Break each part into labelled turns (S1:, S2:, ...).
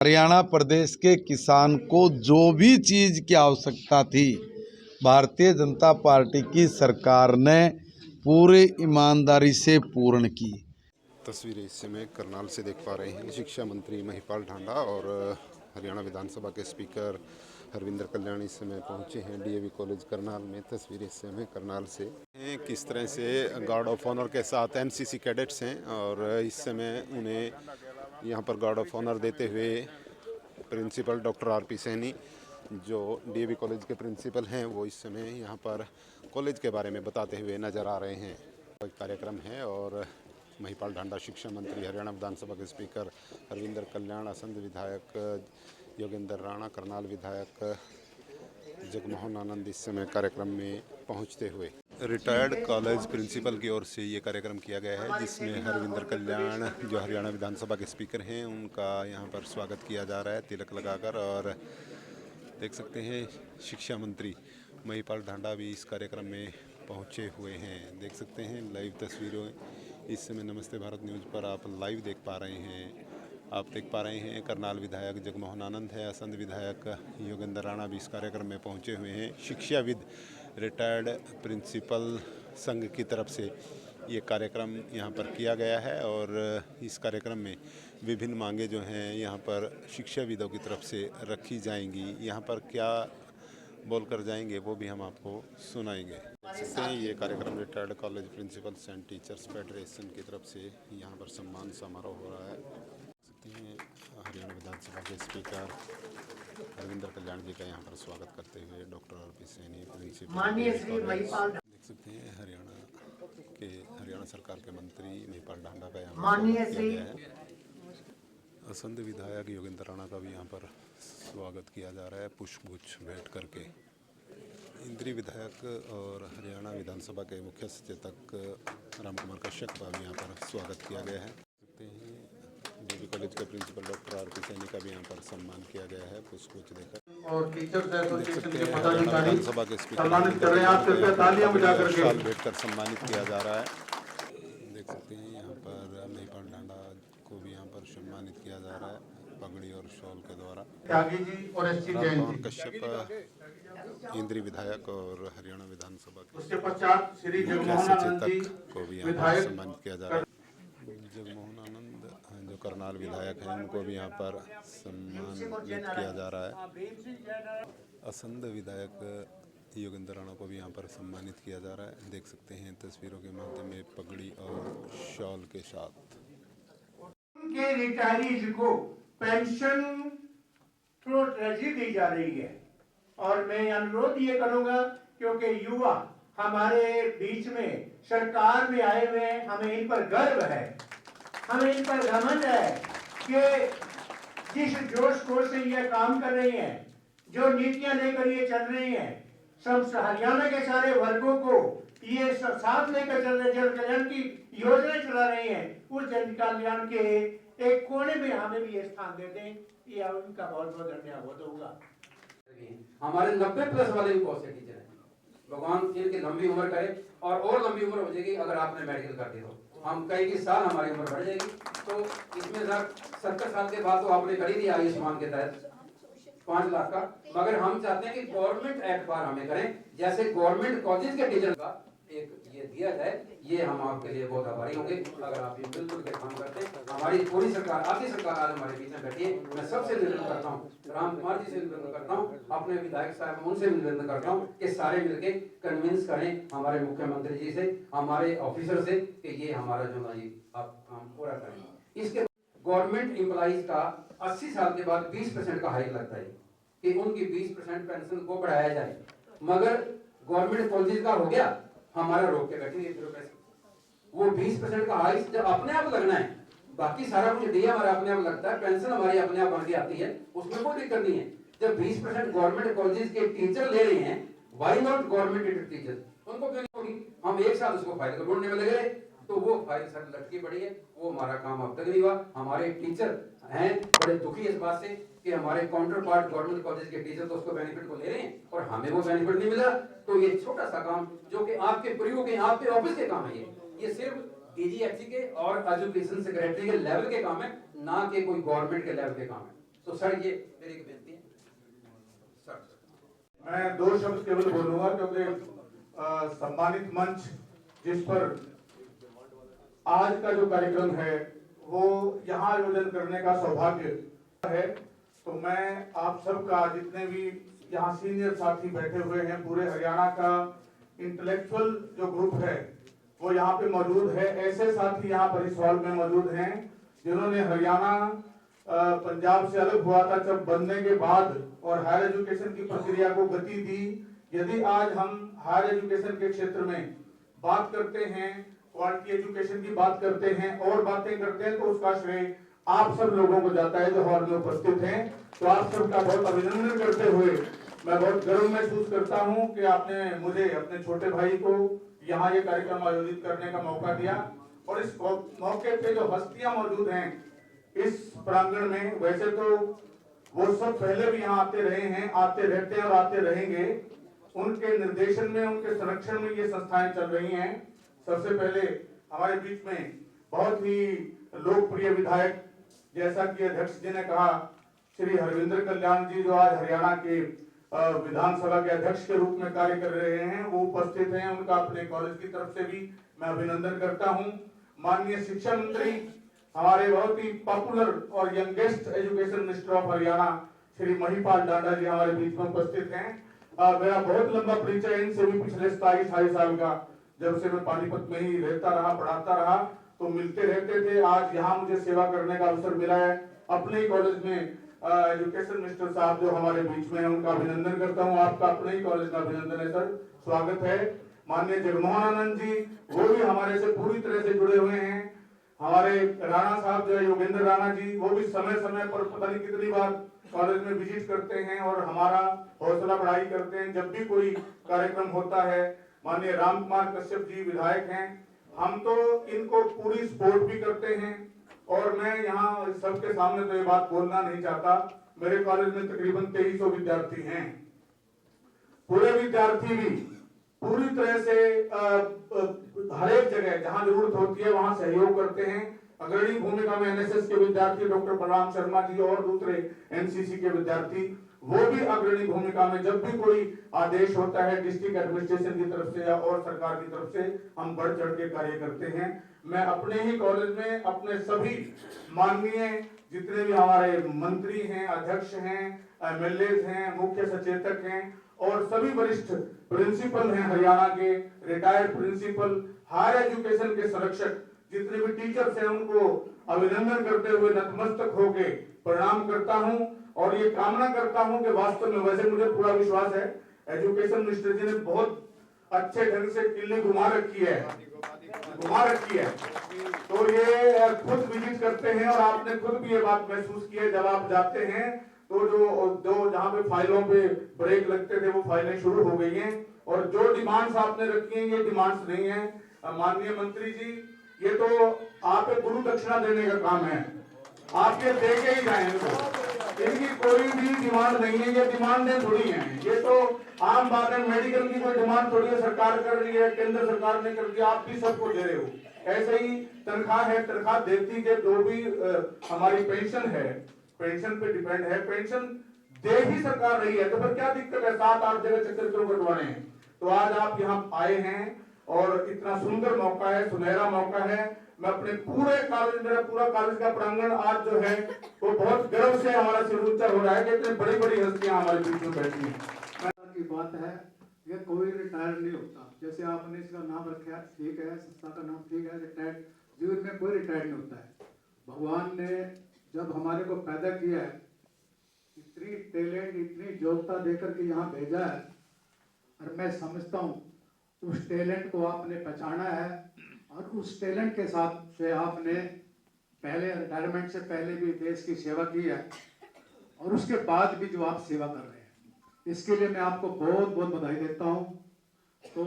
S1: हरियाणा प्रदेश के किसान को जो भी चीज़ की आवश्यकता थी, भारतीय जनता पार्टी की सरकार ने पूरी ईमानदारी से पूर्ण की।
S2: तस्वीरें इस समय करनाल से देख पा रहे हैं। शिक्षा मंत्री महिपाल ढांडा और हरियाणा विधानसभा के स्पीकर हरविंदर कल्याण इस समय पहुंचे हैं डीएवी कॉलेज करनाल में। तस्वीरें इस समय करनाल से किस तरह से गार्ड ऑफ ऑनर के साथ एनसीसी कैडेट्स हैं और इस समय उन्हें यहां पर गार्ड ऑफ ऑनर देते हुए प्रिंसिपल डॉक्टर आरपी सैनी जो डीएवी कॉलेज के प्रिंसिपल हैं वो इस समय यहाँ पर कॉलेज के बारे में बताते हुए नजर आ रहे हैं। एक कार्यक्रम है और महिपाल ढांडा शिक्षा मंत्री, हरियाणा विधानसभा के स्पीकर हरविंदर कल्याण, असंध विधायक योगेंद्र राणा, करनाल विधायक जगमोहन आनंद इस समय कार्यक्रम में पहुंचते हुए। रिटायर्ड कॉलेज प्रिंसिपल की ओर से ये कार्यक्रम किया गया है जिसमें हरविंदर कल्याण जो हरियाणा विधानसभा के स्पीकर हैं उनका यहाँ पर स्वागत किया जा रहा है तिलक लगाकर। और देख सकते हैं शिक्षा मंत्री महिपाल ढांडा भी इस कार्यक्रम में पहुंचे हुए हैं। देख सकते हैं लाइव तस्वीरों इस समय नमस्ते भारत न्यूज़ पर आप लाइव देख पा रहे हैं। आप देख पा रहे हैं करनाल विधायक जगमोहन आनंद है, असंध विधायक योगेंद्र राणा भी इस कार्यक्रम में पहुंचे हुए हैं। शिक्षाविद रिटायर्ड प्रिंसिपल संघ की तरफ से ये कार्यक्रम यहाँ पर किया गया है और इस कार्यक्रम में विभिन्न मांगे जो हैं यहाँ पर शिक्षाविदों की तरफ से रखी जाएंगी। यहाँ पर क्या बोलकर जाएंगे वो भी हम आपको सुनाएंगे। सकते हैं ये कार्यक्रम retired college principles and teachers federation की तरफ से यहाँ पर सम्मान समारोह हो रहा है। सकते हैं हरियाणा विधानसभा के स्पीकर हरविंदर कल्याण जी का यहाँ पर स्वागत करते हुए डॉक्टर आरपी सैनी प्रिंसिपल। देख सकते हैं हरियाणा सरकार के मंत्री महिपाल ढांडा का यहाँ पर स्वागत किया गया है। असंध विधायक योगेंद्र राणा का भी यहाँ पर स्वागत किया जा रहा है पुष्पगुच्छ भेंट करके। इंद्री विधायक और हरियाणा विधानसभा के मुख्य सचेतक रामकुमार कश्यप का भी यहाँ पर स्वागत किया गया है। देखते हैं डीवी कॉलेज के प्रिंसिपल डॉक्टर आरपी सैनी का भी यहाँ पर सम्मान किया गया है पुष्पगुच्छ देकर।
S3: और टीचर्स एसोसिएशन के
S2: विधानसभा के स्पीकर शाल भेंट कर सम्मानित किया जा रहा है। देख सकते हैं यहाँ पर महिपाल ढांडा को भी यहाँ पर सम्मानित किया जा रहा है पगड़ी और शॉल के द्वारा। रामकुमार कश्यप इंद्री विधायक और हरियाणा विधानसभा के
S3: उसके पश्चात श्री जगमोहन आनंद जी
S2: को भी यहाँ पर सम्मानित किया जा रहा है। जगमोहन आनंद जो करनाल विधायक हैं उनको भी यहाँ पर सम्मानित किया जा रहा है। असंध विधायक योगेंद्र राणा को भी यहाँ पर सम्मानित किया जा रहा है। देख सकते हैं तस्वीरों के माध्यम में पगड़ी और शॉल के साथ।
S3: के रिटायरीज को पेंशन थ्रू ट्रेजरी दी जा रही है और मैं अनुरोध ये करूंगा क्योंकि युवा हमारे बीच में सरकार में आए हुए हैं, हमें इन पर गर्व है, हमें इन पर घमंड है कि जिस जोश खरोश से ये काम कर रही हैं, जो नीतियां लेकर ये चल रही हैं, सब हरियाणा के सारे वर्गों को ये साथ लेकर चल रहे जन कल्याण की योजना चला रही हैं। उस जन कल्याण के एक कोने में हमें भी ये स्थान दे दें, ये उनका बहुत बहुत धन्यवाद होगा।
S4: हमारे 90+ वाले भी बहुत से टीचर हैं, भगवान इनकी लंबी उम्र करे और लंबी उम्र हो जाएगी अगर आपने मेडिकल कर दिया तो हम कई साल हमारी उम्र बढ़ जाएगी। तो इसमें सर 70 साल के बाद तो आपने कर ही दिया आयुष्मान के तहत 5 लाख का, मगर हम चाहते हैं कि गवर्नमेंट एक्ट बार हमें करें जैसे गवर्नमेंट कॉलेज के टीचर का एक ये दिया जाए। ये हम आपके लिए बहुत आभारी होंगे अगर आप ये मिलजुल के काम करते हैं। हमारी पूरी सरकार, आपकी सरकार आज हमारे बीच में बैठी है। मैं सबसे निवेदन करता हूँ, रामकुमार जी से निवेदन करता हूँ, अपने विधायक साहब उनसे निवेदन करता हूँ कि सारे मिलके कन्विंस करें हमारे मुख्यमंत्री जी से, हमारे ऑफिसर से कि ये हमारा जो ना ये आप काम पूरा करें। इसके गवर्नमेंट एम्प्लॉइज का 80 साल के बाद 20% का हाइक लगता है कि उनकी 20% पेंशन को बढ़ाया जाए, मगर गवर्नमेंट कॉलेज का हो गया हमारा रोक के बैठेंगे वो 20% का हाइक जब अपने आप लगना है, बाकी सारा कुछ डी हमारा अपने आप लगता है, पेंशन हमारी अपने आप बढ़ के आती है, उसमें कोई दिक्कत नहीं है। जब 20% गवर्नमेंट कॉलेज के टीचर ले रहे हैं, व्हाई नॉट गवर्नमेंट टीचर, उनको क्यों नहीं होगी? हम एक साल उसको फाइल को ढूंढने में लगे रहे तो वो फाइल सर लटकी पड़ी है, वो हमारा काम अब तक नहीं हुआ। हमारे टीचर हैं बड़े दुखी इस बात से कि हमारे काउंटर पार्ट गवर्नमेंट कॉलेज के टीचर तो उसको बेनिफिट को ले रहे हैं और हमें वो बेनिफिट नहीं मिला। तो ये छोटा सा काम जो कि आपके प्रयोग के आपके ऑफिस के काम है, ये सिर्फ एजीएफसी के और एजुकेशन सेक्रेटरी के लेवल के काम है, ना कि कोई गवर्नमेंट के लेवल के काम है। तो सर ये मेरी एक बेनती है सर।
S3: मैं दो शब्द केवल बोलूंगा क्योंकि सम्मानित मंच जिस पर आज का जो कार्यक्रम है वो यहाँ आयोजन करने का सौभाग्य है, तो मैं आप सबका, जितने भी यहाँ सीनियर साथी बैठे हुए हैं, पूरे हरियाणा का इंटेलेक्चुअल जो ग्रुप है वो यहाँ पे मौजूद है। ऐसे साथी यहाँ पर इस हॉल में मौजूद हैं जिन्होंने हरियाणा पंजाब से अलग हुआ था जब बनने के बाद और हायर एजुकेशन की प्रक्रिया को गति दी। यदि आज हम हायर एजुकेशन के क्षेत्र में बात करते हैं, क्वालिटी एजुकेशन की बात करते हैं और बातें करते हैं, तो उसका श्रेय आप सब लोगों को जाता है जो हॉल में उपस्थित हैं। तो आप सबका बहुत अभिनंदन करते हुए मैं बहुत गर्व महसूस करता हूं कि आपने मुझे, अपने छोटे भाई को यहाँ ये कार्यक्रम आयोजित करने का मौका दिया। और इस मौके पे जो हस्तियां मौजूद हैं इस प्रांगण में, वैसे तो वो सब पहले भी यहाँ आते रहे हैं, आते रहते हैं और आते रहेंगे। उनके निर्देशन में, उनके संरक्षण में ये संस्थाएं चल रही हैं। सबसे पहले हमारे बीच में बहुत ही लोकप्रिय विधायक, जैसा कि अध्यक्ष जी ने कहा, श्री हरविंदर कल्याण जी, जो आज हरियाणा के विधानसभा के अध्यक्ष के रूप में कार्य कर रहे हैं, वो उपस्थित हैं। उनका अपने कॉलेज की तरफ से भी मैं अभिनंदन करता हूं। माननीय शिक्षा मंत्री, हमारे बहुत ही पॉपुलर और youngest education minister of Haryana Shri Mahipal Dhanda ji हमारे बीच में उपस्थित हैं। मेरा बहुत लंबा परिचय इनसे भी पिछले 27-28 साल का, जब से मैं पानीपत में ही रहता रहा, पढ़ाता रहा, तो मिलते रहते थे। आज यहाँ मुझे सेवा करने का अवसर मिला है अपने ही कॉलेज में। एजुकेशन मिनिस्टर साहब जो हमारे बीच में हैं, उनका अभिनंदन करता हूँ। आपका अपने ही कॉलेज का अभिनंदन है सर, स्वागत है। माननीय जगमोहन आनंद जी, वो भी हमारे से पूरी तरह से जुड़े हुए हैं। हमारे राणा साहब जो है, योगेंद्र राणा जी, वो भी समय समय पर पता नहीं कितनी बार कॉलेज में विजिट करते हैं और हमारा हौसला बढ़ाई करते हैं जब भी कोई कार्यक्रम होता है। माननीय राम कुमार कश्यप जी विधायक हैं, हम तो इनको पूरी सपोर्ट भी करते हैं। और मैं यहाँ सबके सामने तो ये बात बोलना नहीं चाहता, मेरे कॉलेज में तकरीबन 2300 विद्यार्थी हैं। पूरे विद्यार्थी भी पूरी तरह से हर एक जगह जहां जरूरत होती है वहां सहयोग करते हैं। अग्रणी भूमिका में एनएसएस के विद्यार्थी डॉक्टर बलराम शर्मा जी और दूसरे एनसीसी के विद्यार्थी, वो भी अग्रणी भूमिका में, जब भी कोई आदेश होता है डिस्ट्रिक्ट एडमिनिस्ट्रेशन की तरफ से या और सरकार की तरफ से, हम बढ़ चढ़ के कार्य करते हैं। मैं अपने ही कॉलेज में अपने सभी माननीय जितने भी हमारे मंत्री हैं, अध्यक्ष हैं, एमएलए हैं, मुख्य सचेतक हैं और सभी वरिष्ठ प्रिंसिपल हैं हरियाणा के, रिटायर्ड प्रिंसिपल, हायर एजुकेशन के संरक्षक, जितने भी टीचर्स हैं, उनको अभिनंदन करते हुए नतमस्तक होके प्रणाम करता हूं। और ये कामना करता हूं कि वास्तव में, वैसे मुझे पूरा विश्वास है एजुकेशन मिनिस्टर जी ने बहुत अच्छे ढंग से किल्ली घुमा रखी है, तो ये खुद विजिट करते हैं और आपने खुद भी ये बात महसूस की है जब आप जाते हैं तो जो जहाँ पे फाइलों पे ब्रेक लगते थे वो फाइलें शुरू हो गई हैं। और जो डिमांड्स आपने रखी हैं ये डिमांड्स नहीं है माननीय मंत्री जी, ये तो आप गुरु दक्षिणा देने का काम है, आप ये दे के ही जाएंगे। इनकी कोई भी डिमांड नहीं है, ये डिमांडें थोड़ी हैं, ये तो आम बात है। मेडिकल की कोई डिमांड थोड़ी है, सरकार कर रही है, केंद्र सरकार ने कर दिया, आप भी सबको दे रहे हो। ऐसे ही तनख्वाह है, तनख्वाह देती है, जो भी हमारी पेंशन है, पेंशन पे डिपेंड है, पेंशन दे ही सरकार रही है, तो फिर क्या दिक्कत है 7-8 जगह चक्कर क्यों कटवाने हैं। तो आज आप यहाँ आए हैं और इतना सुंदर मौका है, सुनहरा मौका है। मैं अपने पूरे कॉलेज, मेरा पूरा कॉलेज का प्रांगण आज जो है वो बहुत गर्व से हमारा सिर ऊंचा हो रहा है कि इतनी बड़ी बड़ी हस्तियां हमारे बीच में बैठी हैं।
S5: की बात है, ये कोई रिटायर नहीं होता। जैसे आपने इसका नाम रखा है, ठीक है, संस्था का नाम ठीक है, रिटायर्ड जीवन में कोई रिटायर नहीं होता है। भगवान ने जब हमारे को पैदा किया है, इतनी टैलेंट, इतनी योग्यता देकर के यहाँ भेजा है, और मैं समझता हूँ उस टैलेंट को आपने पहचाना है और उस टैलेंट के साथ से आपने पहले रिटायरमेंट से पहले भी देश की सेवा की है और उसके बाद भी जो आप सेवा कर रहे हैं, इसके लिए मैं आपको बहुत बहुत बधाई देता हूँ। तो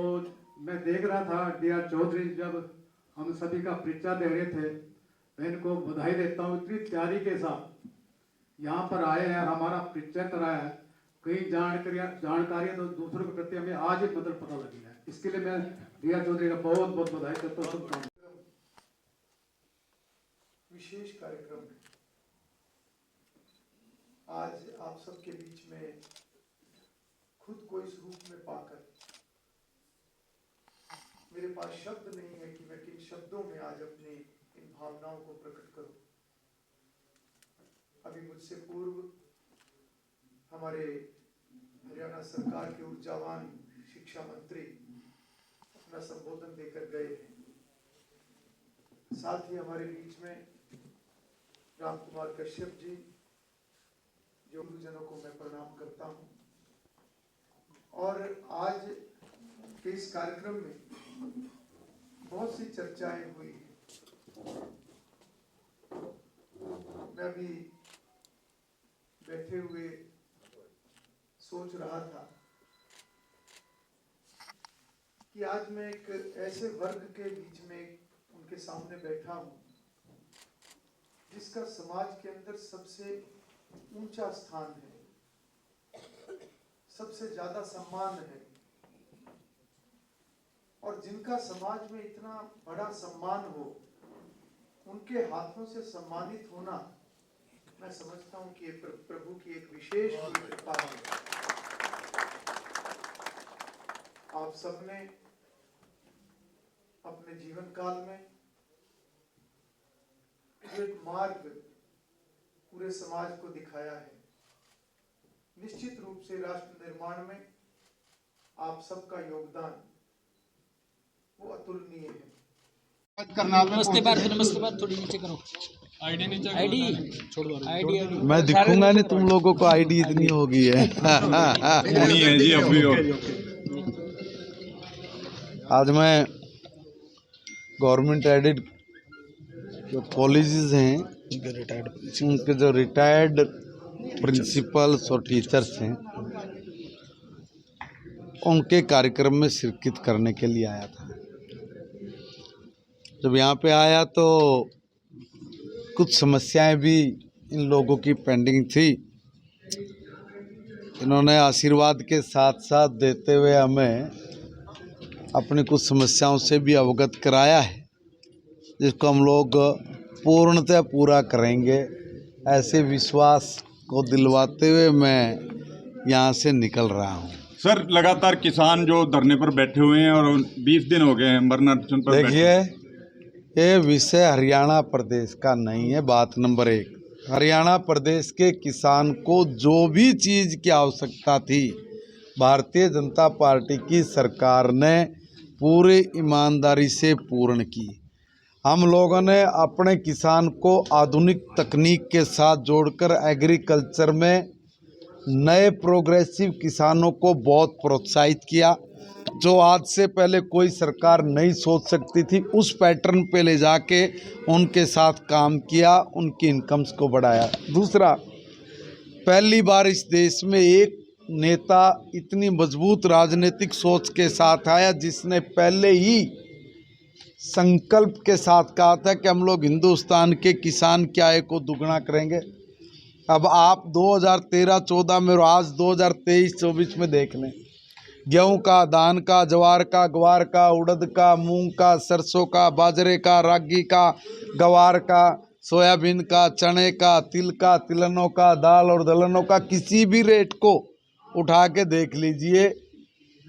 S5: मैं देख रहा था D.R. चौधरी जब हम सभी का परिचय दे रहे थे, मैं इनको बधाई देता हूँ, इतनी तैयारी के साथ यहाँ पर आए हैं और हमारा परिचय कराया है। कई जानकारियाँ तो दूसरों के प्रति हमें आज ही मतलब पता लगी है, इसके लिए मैं D.R. चौधरी का बहुत बहुत बधाई करता हूँ।
S3: विशेष कार्यक्रम
S6: आज आप सबके बीच में खुद को इस रूप में पाकर मेरे पास शब्द नहीं है कि मैं किन शब्दों में आज अपनी इन भावनाओं को प्रकट करूं। अभी मुझसे पूर्व हमारे हरियाणा सरकार के ऊर्जावान शिक्षा मंत्री अपना संबोधन देकर गए हैं। साथ ही हमारे बीच में राम कुमार कश्यप जी, जो गुरुजनों को मैं प्रणाम करता हूं। और आज के इस कार्यक्रम में बहुत सी चर्चाएं हुई हैं। मैं अभी बैठे हुए सोच रहा था कि आज मैं एक ऐसे वर्ग के बीच में उनके सामने बैठा हूं जिसका समाज के अंदर सबसे ऊंचा स्थान है, सबसे ज्यादा सम्मान है, और जिनका समाज में इतना बड़ा सम्मान हो, उनके हाथों से सम्मानित होना मैं समझता हूं कि प्रभु की एक विशेष कृपा है। आप सबने अपने जीवन काल में एक मार्ग पूरे समाज को दिखाया है। निश्चित रूप से राष्ट्र निर्माण में आप सबका योगदान वो अतुलनीय है।
S7: नमस्ते बार थोड़ी नीचे करो। आईडी छोड़ दो। आईडी
S1: मैं दिखूंगा नहीं, तुम लोगों को आईडी इतनी होगी है।
S8: नहीं है जी अभी हो।
S1: आज मैं गवर्नमेंट एडेड जो कॉलेजेस हैं उनके जो रिटायर्ड प्रिंसिपल्स और टीचर्स हैं उनके कार्यक्रम में शिरकत करने के लिए आया था। जब यहाँ पे आया तो कुछ समस्याएं भी इन लोगों की पेंडिंग थी। इन्होंने आशीर्वाद के साथ साथ देते हुए हमें अपनी कुछ समस्याओं से भी अवगत कराया है, जिसको हम लोग पूर्णतः पूरा करेंगे, ऐसे विश्वास को दिलवाते हुए मैं यहाँ से निकल रहा हूँ।
S8: सर, लगातार किसान जो धरने पर बैठे हुए हैं और 20 दिन हो गए हैं मरना पर।
S1: देखिए, ये विषय हरियाणा प्रदेश का नहीं है। बात नंबर 1, हरियाणा प्रदेश के किसान को जो भी चीज़ की आवश्यकता थी, भारतीय जनता पार्टी की सरकार ने पूरी ईमानदारी से पूर्ण की। हम लोगों ने अपने किसान को आधुनिक तकनीक के साथ जोड़कर एग्रीकल्चर में नए प्रोग्रेसिव किसानों को बहुत प्रोत्साहित किया, जो आज से पहले कोई सरकार नहीं सोच सकती थी। उस पैटर्न पे ले जाके उनके साथ काम किया, उनकी इनकम्स को बढ़ाया। दूसरा, पहली बार इस देश में एक नेता इतनी मजबूत राजनीतिक सोच के साथ आया, जिसने पहले ही संकल्प के साथ कहा था कि हम लोग हिंदुस्तान के किसान की आय को दुगना करेंगे। अब आप 2013-14 में और आज 2023-24 में देख लें, गेहूं का, धान का, ज्वार का, ग्वार का, उड़द का, मूंग का, सरसों का, बाजरे का, रागी का, गवार का, सोयाबीन का, चने का, तिल का, तिलहनों का, दाल और दलहनों का किसी भी रेट को उठा के देख लीजिए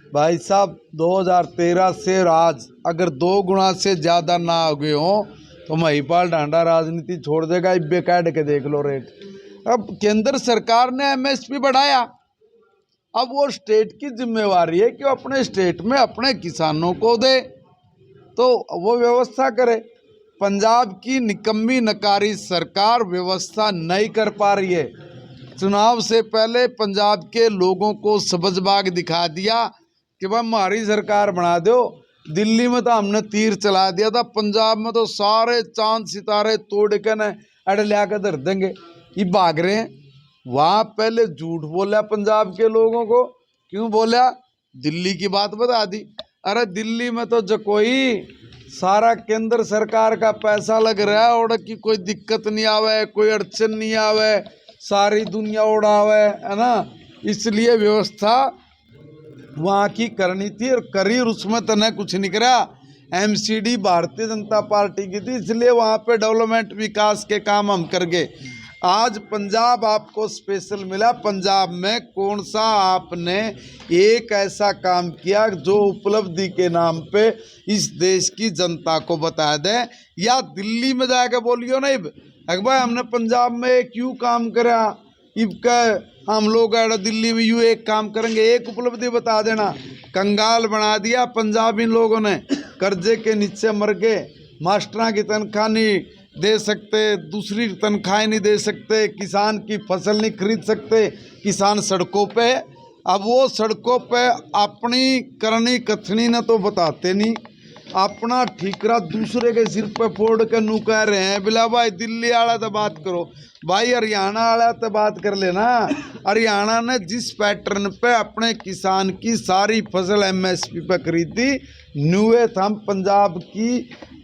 S1: भाई साहब। 2013 से आज अगर 2 गुना से ज़्यादा ना हो गए हों तो महिपाल ढांडा राजनीति छोड़ देगा। इब्बे काट के देख लो रेट। अब केंद्र सरकार ने एमएसपी बढ़ाया, अब वो स्टेट की जिम्मेवारी है कि वो अपने स्टेट में अपने किसानों को दे, तो वो व्यवस्था करे। पंजाब की निकम्मी नकारी सरकार व्यवस्था नहीं कर पा रही है। चुनाव से पहले पंजाब के लोगों को सब्ज़बाग दिखा दिया कि भाई हमारी सरकार बना दो। दिल्ली में तो हमने तीर चला दिया था, पंजाब में तो सारे चांद सितारे तोड़ के न अड़ लिया कर धर देंगे। ये भाग रहे हैं। वहाँ पहले झूठ बोला पंजाब के लोगों को, क्यों बोला? दिल्ली की बात बता दी। अरे दिल्ली में तो जो कोई सारा केंद्र सरकार का पैसा लग रहा है और की कोई दिक्कत नहीं आवे, कोई अड़चन नहीं आवे, सारी दुनिया उड़ावे, है ना। इसलिए व्यवस्था वहाँ की करनी थी और करी, और उसमें तो न कुछ निकला। एमसीडी भारतीय जनता पार्टी की थी, इसलिए वहाँ पे डेवलपमेंट विकास के काम हम कर गए। आज पंजाब आपको स्पेशल मिला। पंजाब में कौन सा आपने एक ऐसा काम किया जो उपलब्धि के नाम पे इस देश की जनता को बता दें, या दिल्ली में जाके बोलियो नहीं भाई हमने पंजाब में क्यों काम करा, इब हम लोग दिल्ली में यूँ एक काम करेंगे, एक उपलब्धि बता देना। कंगाल बना दिया पंजाब इन लोगों ने, कर्जे के नीचे मर गए, मास्टरों की तनख्वाह नहीं दे सकते, दूसरी तनख्वाहें नहीं दे सकते, किसान की फसल नहीं खरीद सकते, किसान सड़कों पे। अब वो सड़कों पे अपनी करनी कथनी न तो बताते नहीं, अपना ठीकरा दूसरे के सिर पे फोड़ के नू कह रहे हैं बिला भाई दिल्ली वाला तो बात करो, भाई हरियाणा वाला तो बात कर लेना। हरियाणा ने जिस पैटर्न पे अपने किसान की सारी फसल एमएसपी पे खरीदी, न्यूए हम पंजाब की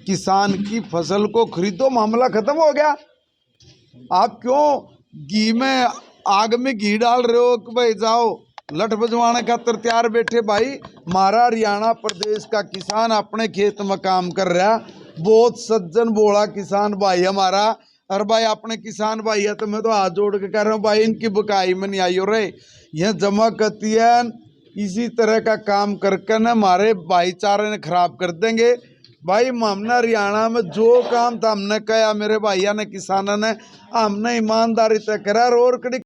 S1: किसान की फसल को खरीदो, मामला खत्म हो गया। आप क्यों घी में आग में घी डाल रहे हो कि भाई जाओ लठ बजवाने खातर तैयार बैठे। भाई हमारा हरियाणा प्रदेश का किसान अपने खेत में काम कर रहा, बहुत सज्जन बोला किसान भाई हमारा। और भाई अपने किसान भाई है तो मैं तो हाथ जोड़ के कह रहा हूँ भाई इनकी बुकाई में नहीं आई हो रहे, यह जमा करती है इसी तरह का काम करके न हमारे भाईचारे ने खराब कर देंगे। भाई हमने हरियाणा में जो काम था हमने कहा, मेरे भैया ने किसानों ने हमने ईमानदारी तय करा और कड़ी